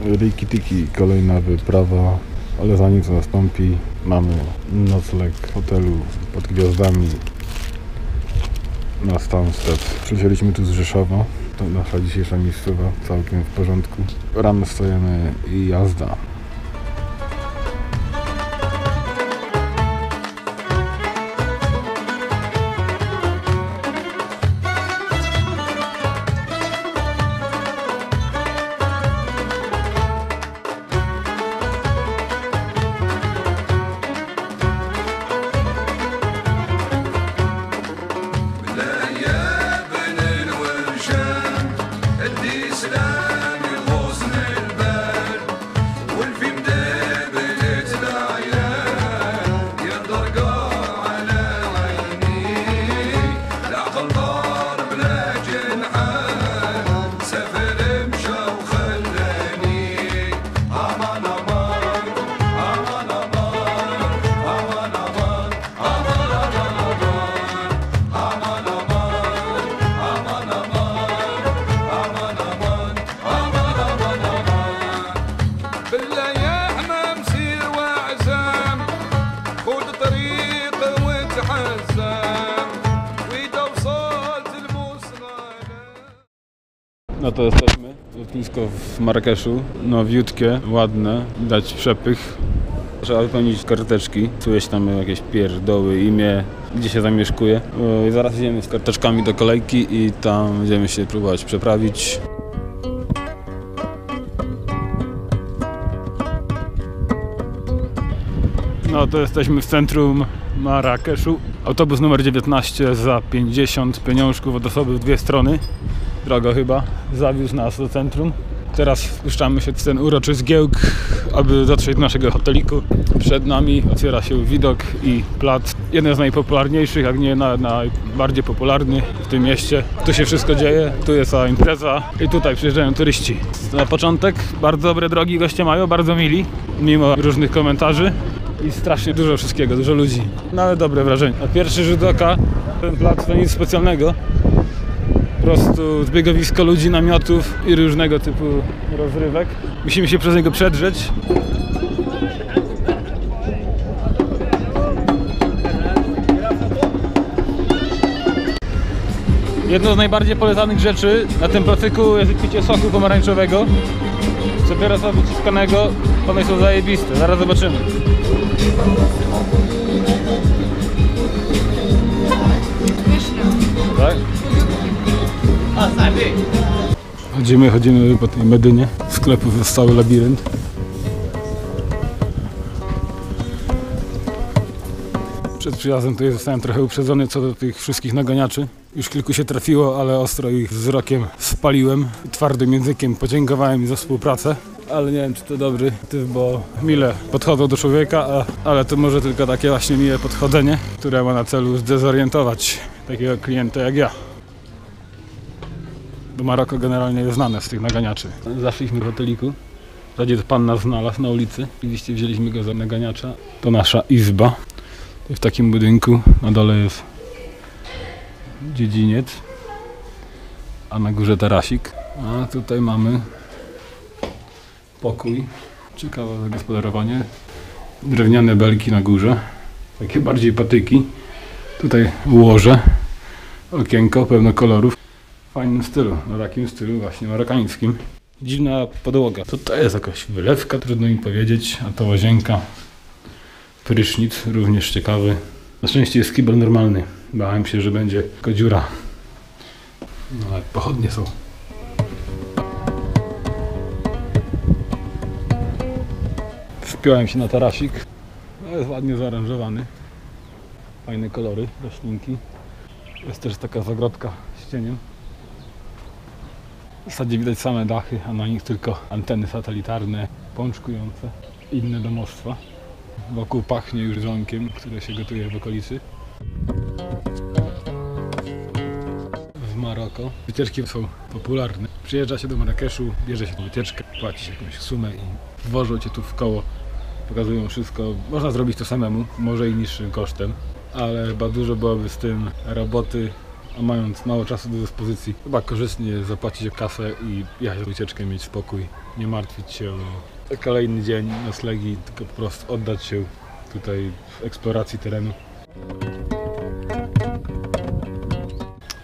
Riki-tiki, kolejna wyprawa, ale zanim to nastąpi, mamy nocleg w hotelu pod gwiazdami na Stansted. Przylecieliśmy tu z Rzeszowa, to nasza dzisiejsza miejscowa, całkiem w porządku. Rano wstajemy i jazda. No to jesteśmy. Lotnisko w Marrakeszu. Nowiutkie, ładne, widać przepych. Trzeba wypełnić karteczki. Tu jest tam jakieś pierdoły, imię, gdzie się zamieszkuje. I zaraz idziemy z karteczkami do kolejki i tam będziemy się próbować przeprawić. No to jesteśmy w centrum Marrakeszu. Autobus numer 19 za 50 pieniążków od osoby w dwie strony. Drogo chyba. Zawiózł nas do centrum. Teraz wpuszczamy się w ten uroczy zgiełk, aby dotrzeć do naszego hoteliku. Przed nami otwiera się widok i plac. Jeden z najpopularniejszych, jak nie najbardziej popularny w tym mieście. Tu się wszystko dzieje, tu jest cała impreza i tutaj przyjeżdżają turyści. Na początek bardzo dobre drogi goście mają, bardzo mili, mimo różnych komentarzy. I strasznie dużo wszystkiego, dużo ludzi. No ale dobre wrażenie. Na pierwszy rzut oka ten plac to nic specjalnego. Po prostu zbiegowisko ludzi, namiotów i różnego typu rozrywek. Musimy się przez niego przedrzeć. Jedną z najbardziej polecanych rzeczy na tym placyku jest picie soku pomarańczowego. Z papierosa wyciskanego, one są zajebiste, zaraz zobaczymy. Tak? Chodzimy po tej Medynie. Sklepów jest cały labirynt. Przed przyjazdem tutaj zostałem trochę uprzedzony co do tych wszystkich naganiaczy. Już kilku się trafiło, ale ostro ich wzrokiem spaliłem. Twardym językiem podziękowałem im za współpracę. Ale nie wiem, czy to dobry typ, bo mile podchodzą do człowieka, ale to może tylko takie właśnie miłe podchodzenie, które ma na celu zdezorientować takiego klienta jak ja. Bo Maroko generalnie jest znane z tych naganiaczy. Zaszliśmy w hoteliku. W zasadzie to pan nas znalazł na ulicy. Oczywiście wzięliśmy go za naganiacza. To nasza izba. W takim budynku na dole jest dziedziniec, a na górze tarasik. A tutaj mamy pokój. Ciekawe zagospodarowanie. Drewniane belki na górze. Takie bardziej patyki. Tutaj łoże. Okienko, pełno kolorów. W fajnym stylu, na takim stylu właśnie marokańskim. Dziwna podłoga. Tutaj jest jakaś wylewka, trudno mi powiedzieć, a to łazienka. Prysznic, również ciekawy. Na szczęście jest kibel normalny. Bałem się, że będzie tylko dziura. No ale pochodnie są. Wspiąłem się na tarasik. No, jest ładnie zaaranżowany. Fajne kolory, roślinki. Jest też taka zagrodka z cieniem. W zasadzie widać same dachy, a na nich tylko anteny satelitarne, pączkujące, inne domostwa. Wokół pachnie już żonkiem, które się gotuje w okolicy. W Maroko wycieczki są popularne. Przyjeżdża się do Marrakeszu, bierze się wycieczkę, płaci się jakąś sumę i wwożą cię tu w koło. Pokazują wszystko. Można zrobić to samemu, może i niższym kosztem, ale chyba dużo byłoby z tym roboty a mając mało czasu do dyspozycji, chyba korzystnie jest zapłacić kasę i jechać na wycieczkę, mieć spokój, nie martwić się o kolejny dzień noclegi, tylko po prostu oddać się tutaj w eksploracji terenu.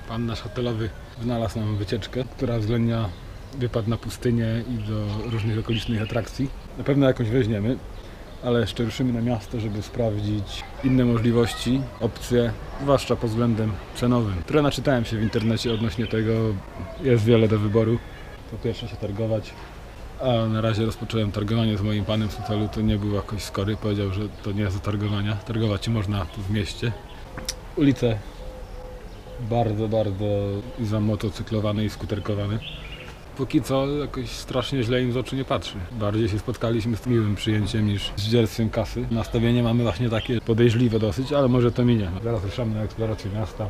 Pan nasz hotelowy wynalazł nam wycieczkę, która uwzględnia wypad na pustynię i do różnych okolicznych atrakcji. Na pewno jakąś weźmiemy, ale jeszcze ruszymy na miasto, żeby sprawdzić inne możliwości, opcje, zwłaszcza pod względem cenowym. Trochę naczytałem się w internecie odnośnie tego, jest wiele do wyboru. Po pierwsze się targować, a na razie rozpocząłem targowanie z moim panem z hotelu, to nie był jakoś skory, powiedział, że to nie jest do targowania. Targować się można tu w mieście. Ulice bardzo zamotocyklowane i skuterkowane. Póki co jakoś strasznie źle im z oczu nie patrzy. Bardziej się spotkaliśmy z miłym przyjęciem niż z dzierstwem kasy. Nastawienie mamy właśnie takie podejrzliwe dosyć, ale może to minie. Zaraz ruszamy na eksplorację miasta.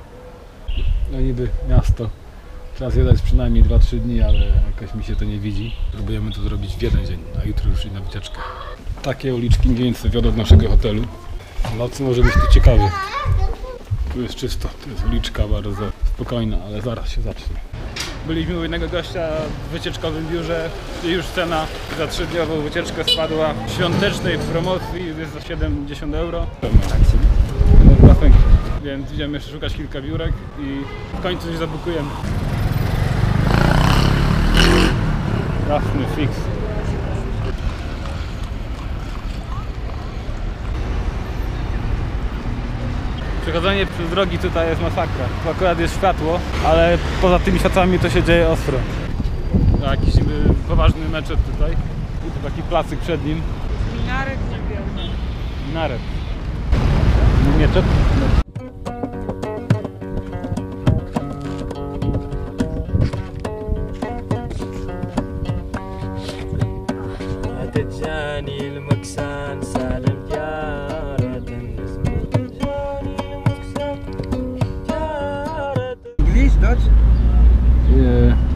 No niby miasto. Trzeba zjadać przynajmniej 2-3 dni, ale jakoś mi się to nie widzi. Próbujemy to zrobić w jeden dzień, a jutro ruszyć na wycieczkę. Takie uliczki mniej więcej wiodą do naszego hotelu. W nocy może być tu ciekawie. Tu jest czysto, tu jest uliczka bardzo spokojna, ale zaraz się zacznie. Byliśmy u jednego gościa w wycieczkowym biurze i już cena za 3-dniową wycieczkę spadła w świątecznej promocji, jest za 70 euro. Więc idziemy jeszcze szukać kilka biurek i w końcu się zabukujemy. Jasny fix. Przechodzenie przez drogi tutaj jest masakra. Tu akurat jest światło, ale poza tymi światłami to się dzieje ostro. Jakiś niby poważny meczet tutaj. I tu taki placyk przed nim. Minaret niebieski. Minaret. Mieczet?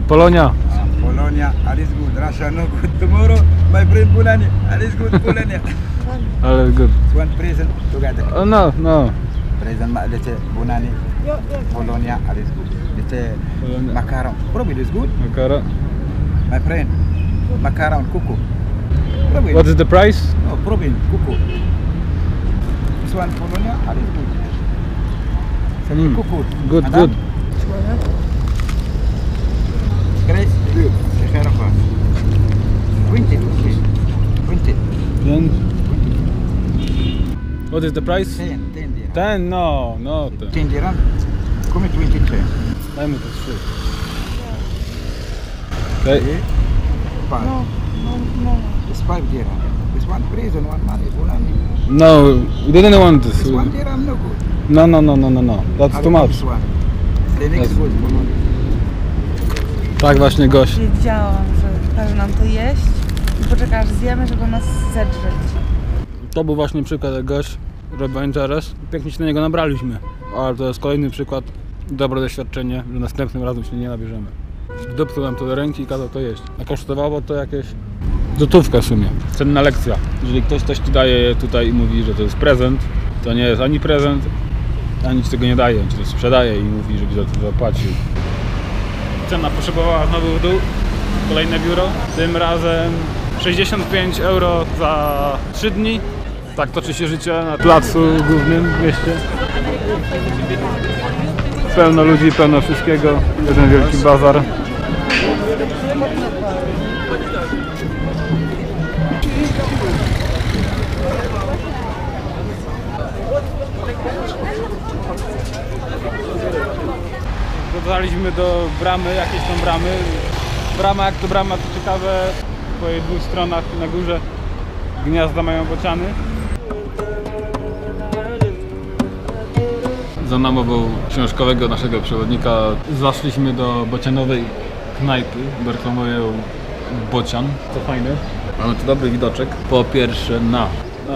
Polonia. Polonia, all is good. Russia no good. Tomorrow, my friend Polonia, all is good. Polonia. All is good. One present together. Oh no. Present mak dia Bonani. Polonia, all is good. Dia macaron. Probably is good. Macaron. My friend, macaron kuku. Probably. What is the price? No, probably kuku. This one Polonia, all is good. Kuku. Good. Grace, good. Sharafa. 20. Then what is the price? 10 dirham. 10? No. 10 dirham. Come 23. Dajmy to 3. Okay. 5. No. It's 5 dirham. This one present, one money, Bonani. No, we didn't want this. This 1 dirham no good. No. That's too much. This one. The next Yes. good. Tak właśnie gość. Wiedziałam, że każe nam to jeść i poczeka aż zjemy, żeby nas zedrzeć. To był właśnie przykład jak gość robił interes. Pięknie się na niego nabraliśmy. Ale to jest kolejny przykład, dobre doświadczenie, że następnym razem się nie nabierzemy. Wdupcył nam to do ręki i kazał to jeść. A kosztowało to jakieś złotówkę w sumie. Cenna lekcja. Jeżeli ktoś coś ci daje tutaj i mówi, że to jest prezent, to nie jest ani prezent, ani ci tego nie daje. On ci to sprzedaje i mówi, żebyś za to zapłacił. Cena poszybowała znowu w dół. Kolejne biuro. Tym razem 65 euro za 3 dni. Tak toczy się życie na placu głównym w mieście. Pełno ludzi, pełno wszystkiego. Jeden wielki bazar. Dotarliśmy do bramy, jakieś tam bramy. Brama jak to brama, to ciekawe, po jej 2 stronach na górze gniazda mają bociany. Za namową książkowego naszego przewodnika zaszliśmy do bocianowej knajpy, berkomują bocian, co fajne. Mamy tu dobry widoczek, po pierwsze na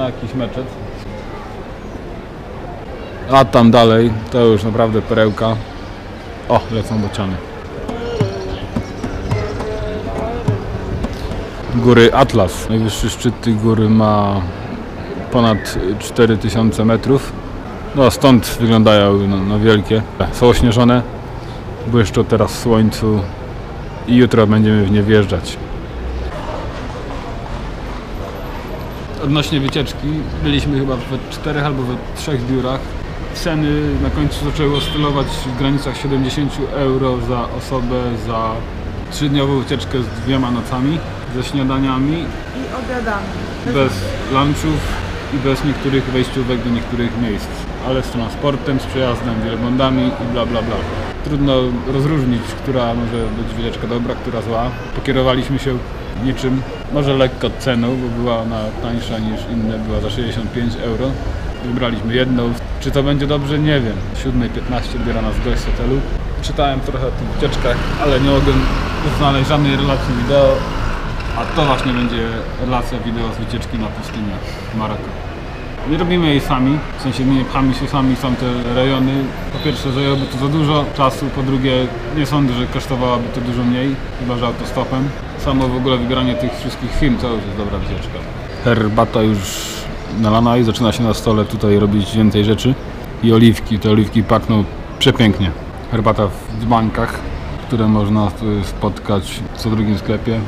jakiś meczet. A tam dalej to już naprawdę perełka. O, lecą bociany. Góry Atlas. Najwyższy szczyt tej góry ma ponad 4000 metrów. No a stąd wyglądają no wielkie. Są ośnieżone, błyszczą teraz w słońcu i jutro będziemy w nie wjeżdżać. Odnośnie wycieczki, byliśmy chyba we 4 albo we 3 biurach. Ceny na końcu zaczęły oscylować w granicach 70 euro za osobę za 3-dniową wycieczkę z 2 nocami, ze śniadaniami I obiadami. bez lunchów i bez niektórych wejściówek do niektórych miejsc, ale z transportem, z przejazdem, wielbłądami i bla bla bla. Trudno rozróżnić, która może być wycieczka dobra, która zła. Pokierowaliśmy się niczym, może lekko ceną, bo była ona tańsza niż inne, była za 65 euro. Wybraliśmy jedną. Czy to będzie dobrze? Nie wiem. 7:15 odbiera nas gość z hotelu. Czytałem trochę o tych wycieczkach, ale nie mogłem znaleźć żadnej relacji wideo. A to właśnie będzie relacja wideo z wycieczki na pustynię w Maroku. Nie robimy jej sami, w sensie nie pchamy się sami w tamte rejony. Po pierwsze zajęłoby to za dużo czasu, po drugie nie sądzę, że kosztowałoby to dużo mniej, chyba że autostopem. Samo w ogóle wybranie tych wszystkich firm to już jest dobra wycieczka. Herbata już nalana i zaczyna się na stole tutaj robić więcej rzeczy. I oliwki, te oliwki pachną przepięknie. Herbata w dzbankach, które można spotkać w co drugim sklepie.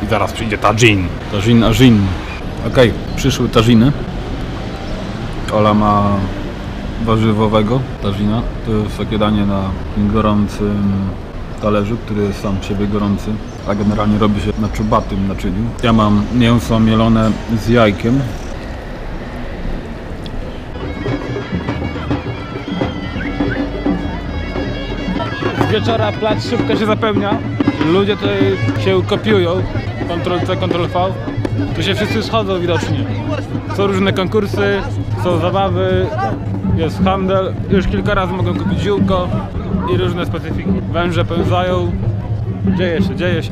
I zaraz przyjdzie tagine. Tagine agine. Okej, przyszły taginy. Ola ma warzywowego tagina. To jest takie danie na gorącym talerzu, który jest sam w siebie gorący, a generalnie robi się na czubatym naczyniu. Ja mam mięso mielone z jajkiem. Z wieczora plac szybko się zapełnia. Ludzie tutaj się kopiują. Ctrl-C, Ctrl-V. Tu się wszyscy schodzą widocznie. Są różne konkursy, są zabawy, jest handel. Już kilka razy mogą kupić ziółko i różne specyfiki. Węże pełzają. Dzieje się, dzieje się.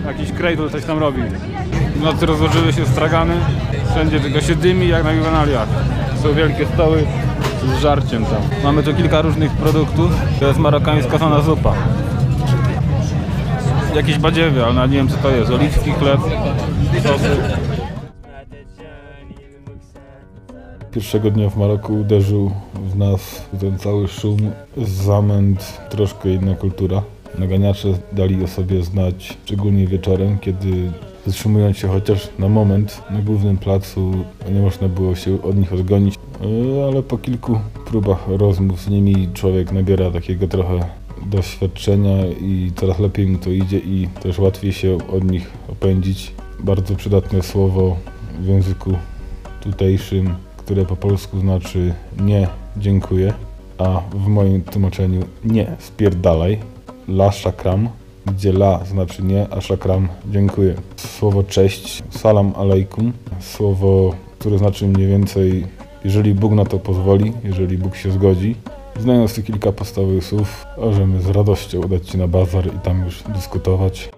Jakiś Cradle coś tam robi. W nocy rozłożyły się stragany. Wszędzie tylko się dymi jak na juwenaliach. Są wielkie stoły z żarciem tam. Mamy tu kilka różnych produktów. To jest marokańska sana zupa. Jakieś badziewy, ale nie wiem co to jest. Oliwki, chleb, sosy. Pierwszego dnia w Maroku uderzył w nas ten cały szum, zamęt, troszkę inna kultura. Naganiacze dali o sobie znać, szczególnie wieczorem, kiedy zatrzymując się chociaż na moment na głównym placu, nie można było się od nich odgonić, ale po kilku próbach rozmów z nimi człowiek nabiera takiego trochę doświadczenia i coraz lepiej mu to idzie i też łatwiej się od nich opędzić. Bardzo przydatne słowo w języku tutejszym, które po polsku znaczy nie, dziękuję, a w moim tłumaczeniu nie, spierdalaj. La shakram, gdzie la znaczy nie, a shakram dziękuję. Słowo cześć, salam alejkum, słowo, które znaczy mniej więcej jeżeli Bóg na to pozwoli, jeżeli Bóg się zgodzi. Znając tych kilka podstawowych słów, możemy z radością udać się na bazar i tam już dyskutować.